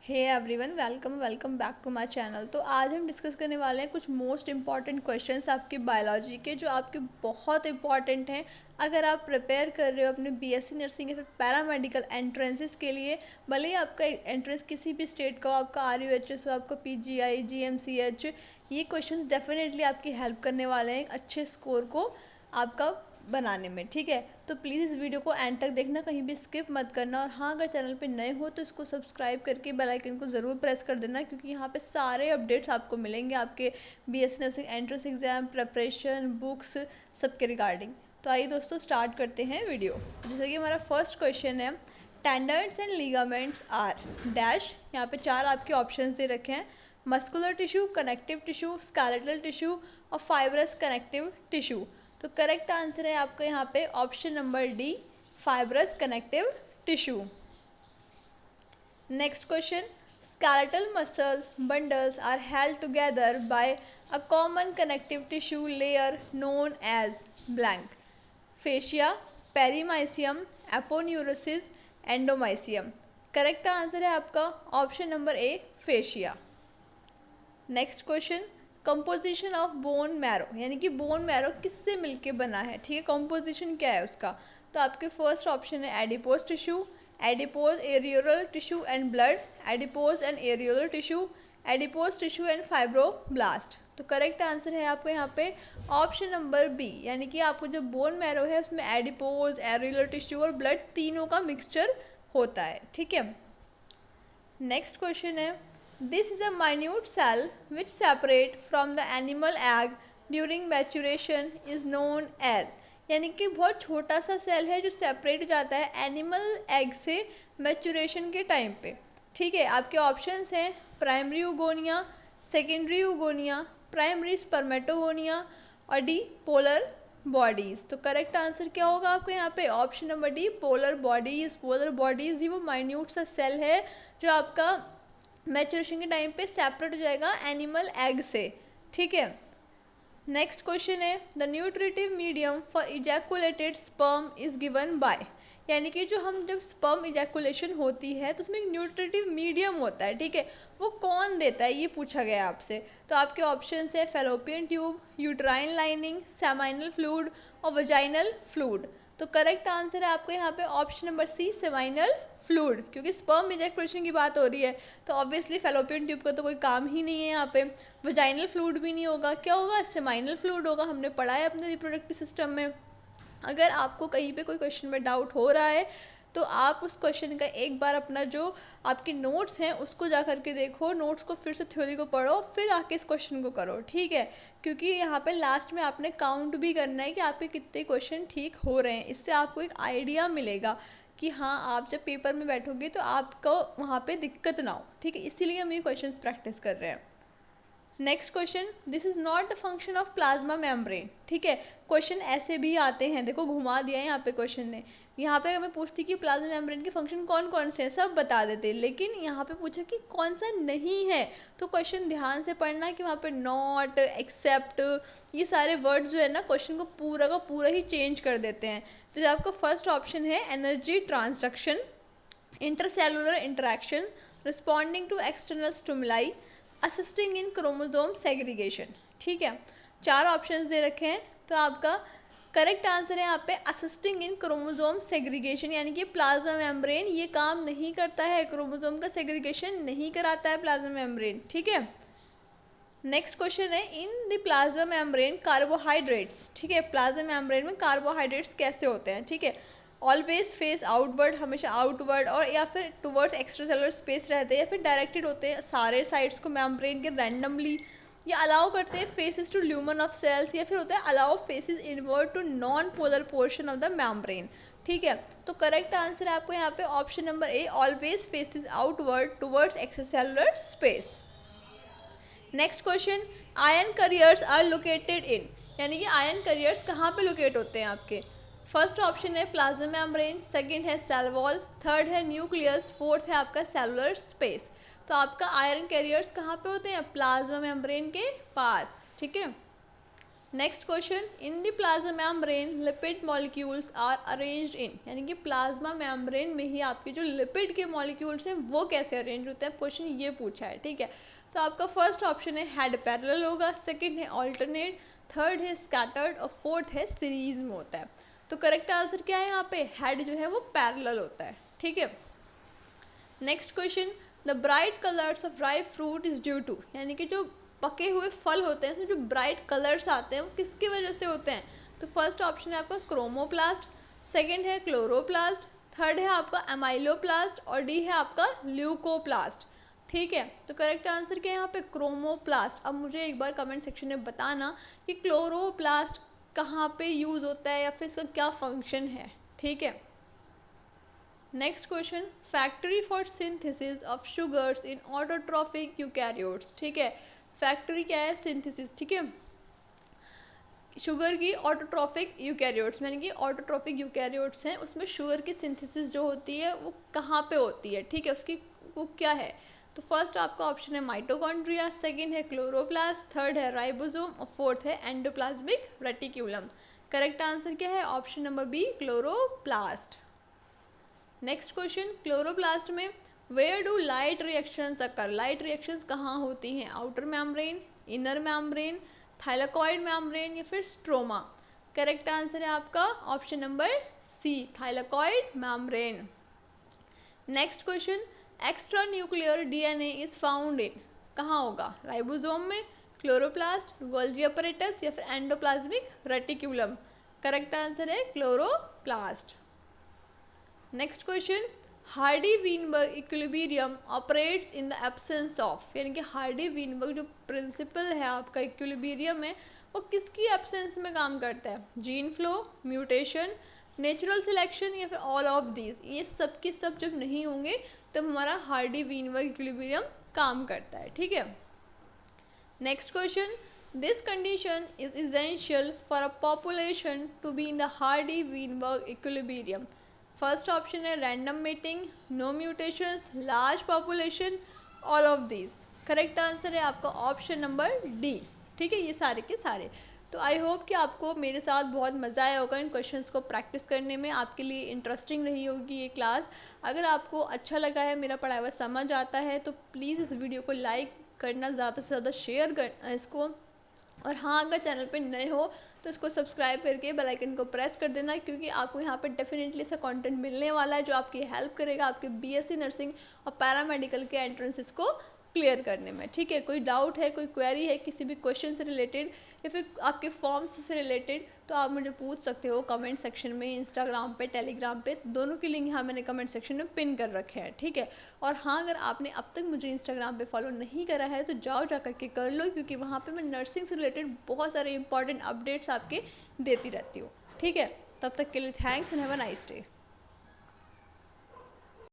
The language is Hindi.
Hey everyone, welcome back to my channel. तो आज हम डिस्कस करने वाले हैं कुछ मोस्ट इंपॉर्टेंट क्वेश्चंस आपकी बायोलॉजी के, जो आपके बहुत इंपॉर्टेंट हैं अगर आप प्रिपेयर कर रहे हो अपने बीएससी नर्सिंग या फिर पैरामेडिकल एंट्रेंसेस के लिए। भले ही आपका एंट्रेंस किसी भी स्टेट का हो, आपका आरयूएचएस हो, आपका पीजीआई, जीएमसीएच, ये क्वेश्चंस डेफिनेटली आपकी हेल्प करने वाले हैं अच्छे स्कोर को आपका बनाने में। ठीक है, तो प्लीज़ इस वीडियो को एंड तक देखना, कहीं भी स्किप मत करना। और हाँ, अगर चैनल पे नए हो तो इसको सब्सक्राइब करके बेल आइकन को ज़रूर प्रेस कर देना, क्योंकि यहाँ पे सारे अपडेट्स आपको मिलेंगे आपके BSc nursing entrance exam preparation, books, सबके रिगार्डिंग। तो आइए दोस्तों, स्टार्ट करते हैं वीडियो। जैसे कि हमारा फर्स्ट क्वेश्चन है, tendons and ligaments are dash. यहाँ पे चार आपके ऑप्शन दे रखे हैं: muscular tissue, connective tissue, skeletal tissue और फाइब्रस कनेक्टिव टिश्यू। तो करेक्ट आंसर है आपका यहाँ पे option number D, fibrous connective tissue. Next question, skeletal muscles bundles are held together by a common connective tissue layer known as blank: fascia, perimysium, aponeurosis, endomysium. Correct answer है आपका option number A, fascia. Next question, composition of bone marrow, यानी कि बोन मैरो किससे मिलके बना है। ठीक है, कंपोजिशन क्या है उसका। तो आपके फर्स्ट ऑप्शन है adipose tissue, adipose areolar tissue and blood, adipose and areolar tissue, adipose tissue and fibroblast. तो करेक्ट आंसर है आपको यहाँ पे ऑप्शन नंबर बी, यानी कि आपको जो बोन मैरो है उसमें एडिपोज, एरियोलर टिश्यू और ब्लड तीनों का मिक्सचर होता है। ठीक है, नेक्स्ट क्वेश्चन है, this is a minute cell which separate from the animal egg during maturation is known as. यानी कि बहुत छोटा सा सेल है जो सेपरेट हो जाता है एनिमल एग से मैचुरेशन के टाइम पे। ठीक है, आपके ऑप्शंस हैं primary oogonia, secondary oogonia, primary spermatogonia और डी, पोलर बॉडीज। तो करेक्ट आंसर क्या होगा आपको यहाँ पे option number D, polar bodies. Polar bodies ही वो माइन्यूट सा सेल है जो आपका मैचुरेशन के टाइम पे सेपरेट हो जाएगा एनिमल एग से। ठीक है, नेक्स्ट क्वेश्चन है, the nutritive medium for ejaculated sperm is given by. यानी कि जो हम जब स्पर्म इजैकुलेशन होती है तो उसमें एक न्यूट्रिटिव मीडियम होता है। ठीक है, वो कौन देता है, ये पूछा गया आपसे। तो आपके ऑप्शन है fallopian tube, uterine lining, seminal fluid और वजाइनल फ्लूइड। तो करेक्ट आंसर है आपको यहाँ पे option number C, seminal fluid, क्योंकि स्पर्म इजैकुलेशन की बात हो रही है तो ऑब्वियसली फेलोपियन ट्यूब का तो कोई काम ही नहीं है यहाँ पे। वजाइनल फ्लूइड भी नहीं होगा, क्या होगा, सेमाइनल फ्लूइड होगा। हमने पढ़ा है अपने रिप्रोडक्टिव सिस्टम में। अगर आपको कहीं पे कोई क्वेश्चन में डाउट हो रहा है तो आप उस क्वेश्चन का एक बार अपना जो आपके नोट्स हैं उसको जा करके देखो, नोट्स को फिर से थ्योरी को पढ़ो, फिर आके इस क्वेश्चन को करो। ठीक है, क्योंकि यहाँ पे लास्ट में आपने काउंट भी करना है कि आपके कितने क्वेश्चन ठीक हो रहे हैं। इससे आपको एक आइडिया मिलेगा कि हाँ, आप जब पेपर में बैठोगे तो आपको वहाँ पे दिक्कत ना हो। ठीक है, इसीलिए हम ये क्वेश्चन प्रैक्टिस कर रहे हैं। Next question, this is not a function of plasma membrane. ठीक है, क्वेश्चन ऐसे भी आते हैं, देखो घुमा दिया है यहाँ पे क्वेश्चन ने। यहाँ पे हमें पूछती कि प्लाज्मा मेम्ब्रेन के फंक्शन कौन कौन से हैं, सब बता देते, लेकिन यहाँ पे पूछा कि कौन सा नहीं है। तो क्वेश्चन ध्यान से पढ़ना कि वहाँ पे नॉट, एक्सेप्ट, ये सारे वर्ड्स जो है ना क्वेश्चन को पूरा का पूरा ही चेंज कर देते हैं। तो आपका फर्स्ट ऑप्शन है energy transduction, intercellular interaction, responding to external stimuli, assisting in chromosome segregation. ठीक है, चार ऑप्शंस दे रखे हैं। तो आपका करेक्ट आंसर है यहाँ पे असिस्टिंग इन क्रोमोसोम सेग्रीगेशन, यानी कि प्लाज्मा मेम्ब्रेन ये काम नहीं करता है, क्रोमोसोम का सेग्रीगेशन नहीं कराता है प्लाज्मा मेम्ब्रेन। ठीक है, नेक्स्ट क्वेश्चन है, इन द प्लाज्मा मेम्ब्रेन कार्बोहाइड्रेट्स। ठीक है, प्लाज्मा मेम्ब्रेन में कार्बोहाइड्रेट्स कैसे होते हैं। ठीक है, ऑलवेज फेस आउटवर्ड, हमेशा आउटवर्ड, और या फिर टुवर्ड्स एक्स्ट्रासेलुलर स्पेस रहते हैं, या फिर डायरेक्टेड होते हैं सारे साइड्स को मेम्ब्रेन के रैंडमली, या अलाउ करते हैं faces to lumen of cells, या फिर होता है allow faces inward to non polar portion of the membrane. ठीक है, तो करेक्ट आंसर है आपको यहाँ पे option number A, always faces outward towards extracellular space. Next question, ion carriers are located in. यानी कि आयन करियर्स कहाँ पे लोकेट होते हैं आपके। फर्स्ट ऑप्शन है प्लाज्मा मेम्ब्रेन, सेकंड है सेल वॉल, थर्ड है न्यूक्लियस, फोर्थ है आपका सेलुलर स्पेस। तो आपका आयरन कैरियर्स कहाँ पे होते हैं, प्लाज्मा मेम्ब्रेन के पास। ठीक है, next question, in the plasma membrane lipid molecules are arranged in, यानी कि प्लाज्मा मेम्ब्रेन में ही आपके जो लिपिड के मॉलिक्यूल्स हैं वो कैसे अरेंज होते हैं, क्वेश्चन ये पूछा है, ठीक है। तो आपका फर्स्ट ऑप्शन है हेड पैरेलल होगा, सेकंड है ऑल्टरनेट, थर्ड है स्कैटर्ड और फोर्थ है सीरीज में होता है। तो करेक्ट आंसर क्या है यहाँ पे, हेड जो है वो पैरेलल होता है, ठीक है। Next question, the bright colours of ripe fruit is due to, यानी कि जो पके हुए फल होते हैं उसमें जो ब्राइट कलर्स आते हैं वो किसकी वजह से होते हैं। तो फर्स्ट ऑप्शन है आपका क्रोमोप्लास्ट, सेकंड है क्लोरोप्लास्ट, थर्ड है आपका एमाइलोप्लास्ट और डी है आपका ल्यूकोप्लास्ट, ठीक है। तो करेक्ट आंसर क्या है यहाँ पे, क्रोमोप्लास्ट। अब मुझे एक बार कमेंट सेक्शन में बताना कि क्लोरोप्लास्ट कहाँ पे यूज होता है या फिर इसका क्या फंक्शन है, ठीक है। Next question, factory for synthesis of sugars in autotrophic eukaryotes, ठीक है। फैक्ट्री क्या है, सिंथेसिस, ठीक है, शुगर की ऑटोट्रॉफिक यूकैरियोट्स, यानी कि ऑटोट्रॉफिक यूकैरियोट्स हैं उसमें शुगर की सिंथेसिस जो होती है वो कहाँ पे होती है, ठीक है, उसकी वो क्या है। तो फर्स्ट आपका ऑप्शन है माइटोकॉन्ड्रिया, सेकंड है क्लोरोप्लास्ट, थर्ड है राइबोसोम और फोर्थ है एंडोप्लाज्मिक रेटिक्यूलम। करेक्ट आंसर क्या है, option number B, chloroplast. Next question, chloroplast में where do light reactions occur, light reactions कहाँ होती हैं, outer membrane, inner membrane, thylakoid membrane या फिर स्ट्रोमा। करेक्ट आंसर है आपका option number C, thylakoid membrane. Next question, extra nuclear DNA is found in, कहाँ होगा, राइबोसोम में, क्लोरोप्लास्ट, गोल्जी अपरेटस या फिर एंडोप्लाज्मिक रेटिक्यूलम। करेक्ट आंसर है chloroplast. Next question, Hardy Weinberg equilibrium operates in the absence of, यानी कि हार्डी वीनबर्ग जो प्रिंसिपल है आपका इक्विलिब्रियम में वो किसकी एब्सेंस में काम करता है, gene flow, mutation, natural selection या फिर ऑल ऑफ दीज। ये सब के सब जब नहीं होंगे तब हमारा हार्डी वीनबर्ग इक्विलिब्रियम काम करता है, ठीक है। Next question, this condition is essential for a population to be in the Hardy Weinberg equilibrium. First option है random mating, no mutations, large population, all of these. Correct answer है आपका ऑप्शन नंबर डी, ठीक है, ये सारे के सारे। तो आई होप कि आपको मेरे साथ बहुत मज़ा आया होगा इन क्वेश्चंस को प्रैक्टिस करने में, आपके लिए इंटरेस्टिंग रही होगी ये क्लास। अगर आपको अच्छा लगा है, मेरा पढ़ाया हुआ समझ आता है तो प्लीज़ इस वीडियो को लाइक करना, ज़्यादा से ज़्यादा शेयर करना इसको, और हाँ अगर चैनल पे नए हो तो इसको सब्सक्राइब करके बेल आइकन को प्रेस कर देना, क्योंकि आपको यहाँ पे डेफिनेटली ऐसा कंटेंट मिलने वाला है जो आपकी हेल्प करेगा आपके बीएससी नर्सिंग और पैरामेडिकल के एंट्रेंसेस को क्लियर करने में, ठीक है। कोई डाउट है, कोई क्वेरी है किसी भी क्वेश्चन से रिलेटेड या फिर आपके फॉर्म्स से रिलेटेड, तो आप मुझे पूछ सकते हो कमेंट सेक्शन में, इंस्टाग्राम पे, टेलीग्राम पे, दोनों की लिंक यहाँ मैंने कमेंट सेक्शन में पिन कर रखे हैं, ठीक है। और हाँ अगर आपने अब तक मुझे इंस्टाग्राम पे फॉलो नहीं करा है तो जाओ जा करके कर लो, क्योंकि वहाँ पे मैं नर्सिंग से रिलेटेड बहुत सारे इंपॉर्टेंट अपडेट्स आपके देती रहती हूँ, ठीक है। तब तक के लिए thanks and have a nice day.